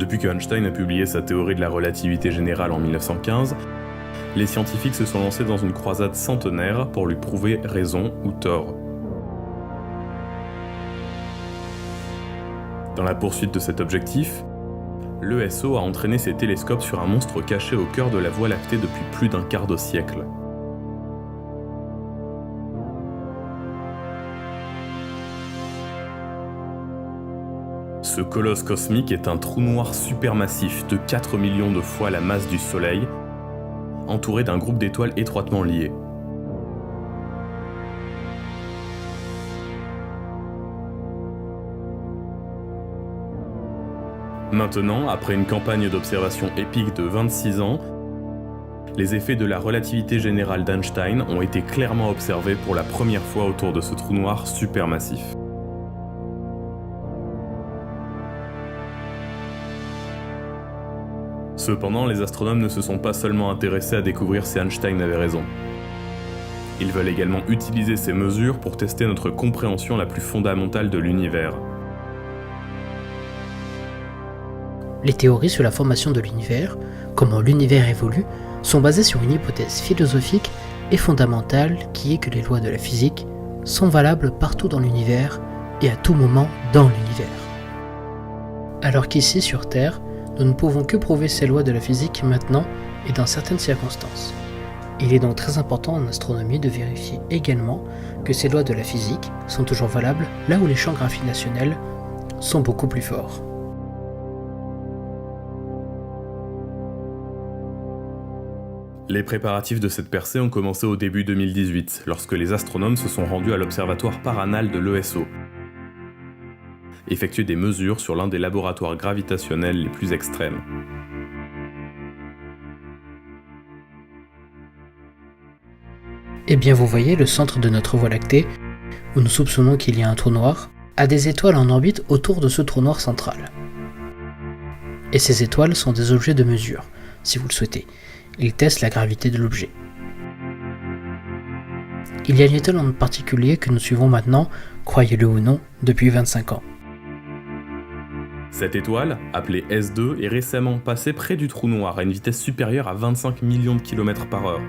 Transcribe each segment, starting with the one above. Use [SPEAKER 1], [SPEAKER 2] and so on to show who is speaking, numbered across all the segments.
[SPEAKER 1] Depuis que Einstein a publié sa théorie de la relativité générale en 1915, les scientifiques se sont lancés dans une croisade centenaire pour lui prouver raison ou tort. Dans la poursuite de cet objectif, l'ESO a entraîné ses télescopes sur un monstre caché au cœur de la Voie lactée depuis plus d'un quart de siècle. Ce colosse cosmique est un trou noir supermassif de 4 millions de fois la masse du Soleil, entouré d'un groupe d'étoiles étroitement liées. Maintenant, après une campagne d'observation épique de 26 ans, les effets de la relativité générale d'Einstein ont été clairement observés pour la première fois autour de ce trou noir supermassif. Cependant, les astronomes ne se sont pas seulement intéressés à découvrir si Einstein avait raison. Ils veulent également utiliser ces mesures pour tester notre compréhension la plus fondamentale de l'univers.
[SPEAKER 2] Les théories sur la formation de l'univers, comment l'univers évolue, sont basées sur une hypothèse philosophique et fondamentale qui est que les lois de la physique sont valables partout dans l'univers et à tout moment dans l'univers. Alors qu'ici, sur Terre, nous ne pouvons que prouver ces lois de la physique maintenant et dans certaines circonstances. Il est donc très important en astronomie de vérifier également que ces lois de la physique sont toujours valables là où les champs gravitationnels sont beaucoup plus forts.
[SPEAKER 1] Les préparatifs de cette percée ont commencé au début 2018, lorsque les astronomes se sont rendus à l'observatoire Paranal de l'ESO, effectuer des mesures sur l'un des laboratoires gravitationnels les plus extrêmes.
[SPEAKER 2] Eh bien vous voyez, le centre de notre Voie lactée, où nous soupçonnons qu'il y a un trou noir, a des étoiles en orbite autour de ce trou noir central. Et ces étoiles sont des objets de mesure, si vous le souhaitez. Ils testent la gravité de l'objet. Il y a une étoile en particulier que nous suivons maintenant, croyez-le ou non, depuis 25 ans.
[SPEAKER 1] Cette étoile, appelée S2, est récemment passée près du trou noir à une vitesse supérieure à 25 millions de km par heure.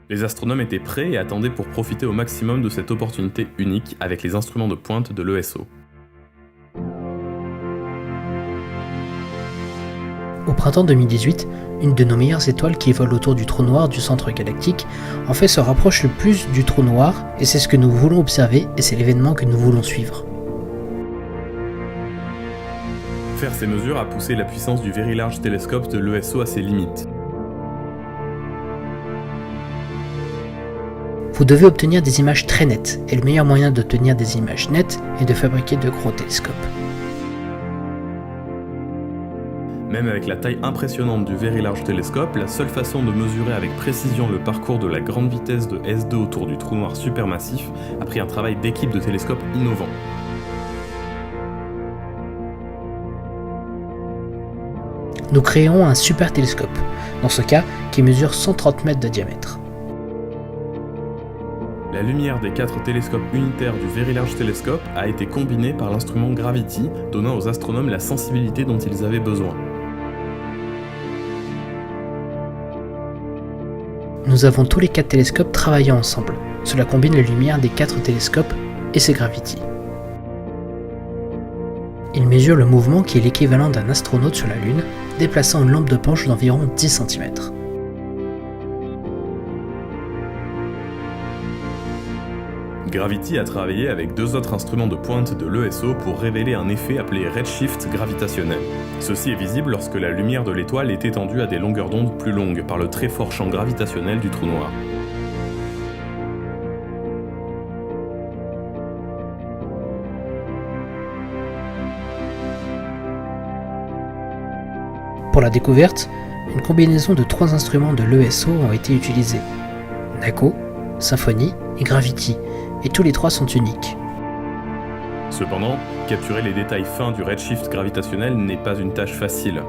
[SPEAKER 1] Les astronomes étaient prêts et attendaient pour profiter au maximum de cette opportunité unique avec les instruments de pointe de l'ESO.
[SPEAKER 2] Au printemps 2018, une de nos meilleures étoiles qui vole autour du trou noir du centre galactique en fait se rapproche le plus du trou noir et c'est ce que nous voulons observer et c'est l'événement que nous voulons suivre.
[SPEAKER 1] Faire ces mesures a poussé la puissance du Very Large Telescope de l'ESO à ses limites.
[SPEAKER 2] Vous devez obtenir des images très nettes et le meilleur moyen d'obtenir des images nettes est de fabriquer de gros télescopes.
[SPEAKER 1] Même avec la taille impressionnante du Very Large Telescope, la seule façon de mesurer avec précision le parcours de la grande vitesse de S2 autour du trou noir supermassif a pris un travail d'équipe de télescopes innovant.
[SPEAKER 2] Nous créons un super télescope, dans ce cas qui mesure 130 mètres de diamètre.
[SPEAKER 1] La lumière des 4 télescopes unitaires du Very Large Telescope a été combinée par l'instrument Gravity, donnant aux astronomes la sensibilité dont ils avaient besoin.
[SPEAKER 2] Nous avons tous les 4 télescopes travaillant ensemble. Cela combine la lumière des 4 télescopes et c'est Gravity. Il mesure le mouvement qui est l'équivalent d'un astronaute sur la Lune, déplaçant une lampe de poche d'environ 10 cm.
[SPEAKER 1] Gravity a travaillé avec 2 autres instruments de pointe de l'ESO pour révéler un effet appelé redshift gravitationnel. Ceci est visible lorsque la lumière de l'étoile est étendue à des longueurs d'onde plus longues par le très fort champ gravitationnel du trou noir.
[SPEAKER 2] Pour la découverte, une combinaison de 3 instruments de l'ESO ont été utilisés. NACO, Symphony et Gravity, et tous les 3 sont uniques.
[SPEAKER 1] Cependant, capturer les détails fins du redshift gravitationnel n'est pas une tâche facile.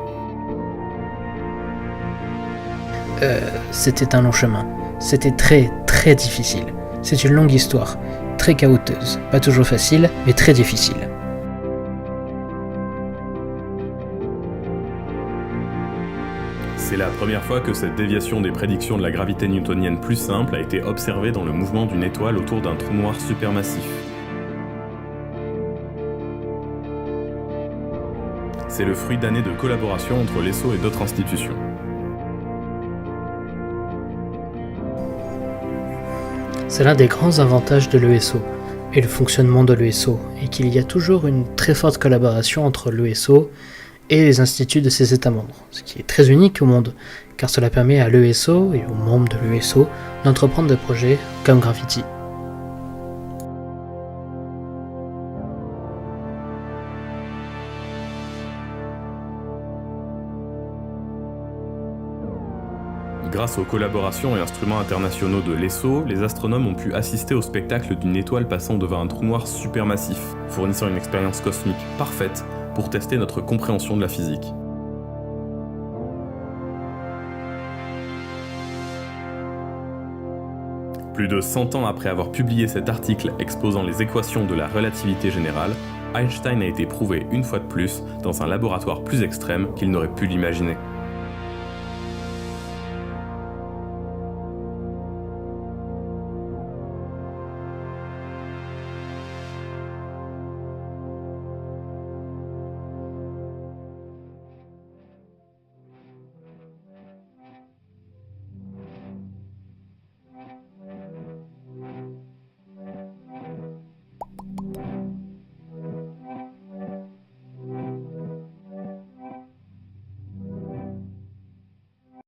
[SPEAKER 2] C'était un long chemin. C'était très difficile. C'est une longue histoire, très caouteuses, pas toujours faciles, mais très difficiles.
[SPEAKER 1] C'est la première fois que cette déviation des prédictions de la gravité newtonienne plus simple a été observée dans le mouvement d'une étoile autour d'un trou noir supermassif. C'est le fruit d'années de collaboration entre l'ESO et d'autres institutions.
[SPEAKER 2] C'est l'un des grands avantages de l'ESO et le fonctionnement de l'ESO, et qu'il y a toujours une très forte collaboration entre l'ESO et les instituts de ses États membres, ce qui est très unique au monde, car cela permet à l'ESO et aux membres de l'ESO d'entreprendre des projets comme Gravity.
[SPEAKER 1] Grâce aux collaborations et instruments internationaux de l'ESO, les astronomes ont pu assister au spectacle d'une étoile passant devant un trou noir supermassif, fournissant une expérience cosmique parfaite pour tester notre compréhension de la physique. Plus de 100 ans après avoir publié cet article exposant les équations de la relativité générale, Einstein a été prouvé une fois de plus dans un laboratoire plus extrême qu'il n'aurait pu l'imaginer.